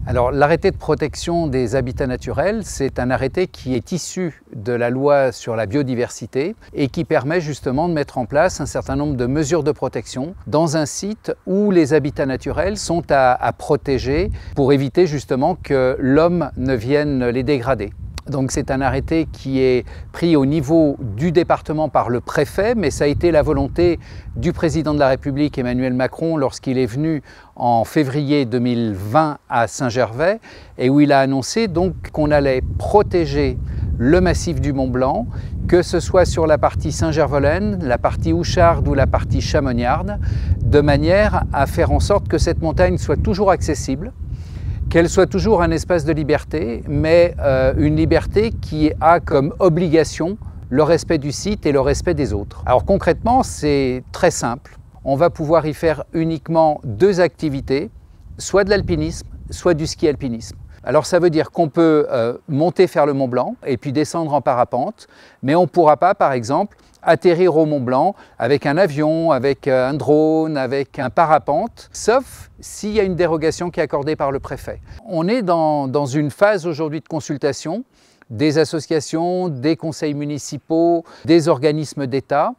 Alors, l'arrêté de protection des habitats naturels, c'est un arrêté qui est issu de la loi sur la biodiversité et qui permet justement de mettre en place un certain nombre de mesures de protection dans un site où les habitats naturels sont à protéger pour éviter justement que l'homme ne vienne les dégrader. Donc c'est un arrêté qui est pris au niveau du département par le préfet, mais ça a été la volonté du président de la République Emmanuel Macron lorsqu'il est venu en février 2020 à Saint-Gervais et où il a annoncé donc qu'on allait protéger le massif du Mont-Blanc, que ce soit sur la partie Saint-Gervolaine, la partie Houcharde ou la partie Chamonniarde, de manière à faire en sorte que cette montagne soit toujours accessible, qu'elle soit toujours un espace de liberté, mais une liberté qui a comme obligation le respect du site et le respect des autres. Alors concrètement, c'est très simple. On va pouvoir y faire uniquement deux activités, soit de l'alpinisme, soit du ski alpinisme. Alors ça veut dire qu'on peut monter faire le Mont Blanc et puis descendre en parapente, mais on ne pourra pas, par exemple, atterrir au Mont Blanc avec un avion, avec un drone, avec un parapente, sauf s'il y a une dérogation qui est accordée par le préfet. On est dans une phase aujourd'hui de consultation des associations, des conseils municipaux, des organismes d'État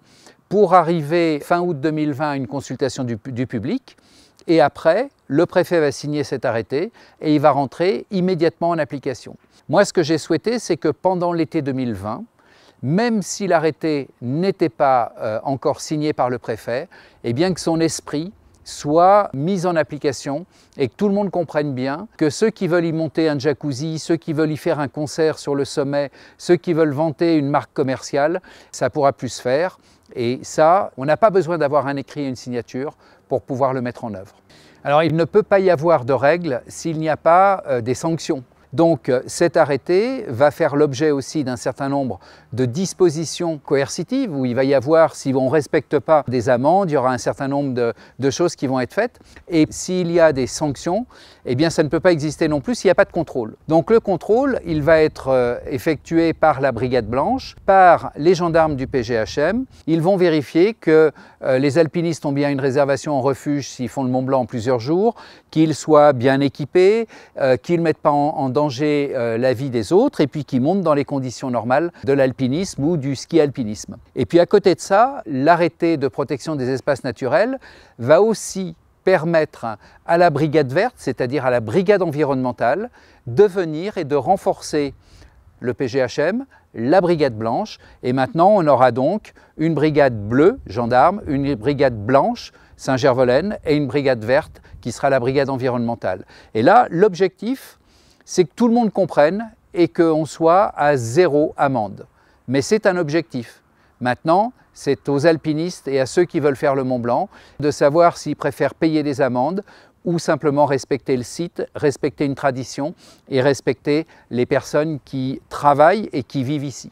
pour arriver fin août 2020 à une consultation du public. Et après, le préfet va signer cet arrêté et il va rentrer immédiatement en application. Moi, ce que j'ai souhaité, c'est que pendant l'été 2020, même si l'arrêté n'était pas encore signé par le préfet, et bien que son esprit soit mis en application et que tout le monde comprenne bien que ceux qui veulent y monter un jacuzzi, ceux qui veulent y faire un concert sur le sommet, ceux qui veulent vanter une marque commerciale, ça pourra plus se faire. Et ça, on n'a pas besoin d'avoir un écrit et une signature pour pouvoir le mettre en œuvre. Alors, il ne peut pas y avoir de règles s'il n'y a pas des sanctions. Donc cet arrêté va faire l'objet aussi d'un certain nombre de dispositions coercitives où il va y avoir, si on ne respecte pas, des amendes, il y aura un certain nombre de choses qui vont être faites. Et s'il y a des sanctions, eh bien ça ne peut pas exister non plus s'il n'y a pas de contrôle. Donc le contrôle, il va être effectué par la Brigade Blanche, par les gendarmes du PGHM. Ils vont vérifier que les alpinistes ont bien une réservation en refuge s'ils font le Mont Blanc en plusieurs jours, qu'ils soient bien équipés, qu'ils ne mettent pas en danger la vie des autres et puis qui montent dans les conditions normales de l'alpinisme ou du ski alpinisme. Et puis à côté de ça, l'arrêté de protection des espaces naturels va aussi permettre à la brigade verte, c'est-à-dire à la brigade environnementale, de venir et de renforcer le PGHM, la brigade blanche, et maintenant on aura donc une brigade bleue, gendarme, une brigade blanche, Saint-Gervolaine, et une brigade verte qui sera la brigade environnementale. Et là, l'objectif, c'est que tout le monde comprenne et qu'on soit à 0 amende. Mais c'est un objectif. Maintenant, c'est aux alpinistes et à ceux qui veulent faire le Mont Blanc de savoir s'ils préfèrent payer des amendes ou simplement respecter le site, respecter une tradition et respecter les personnes qui travaillent et qui vivent ici.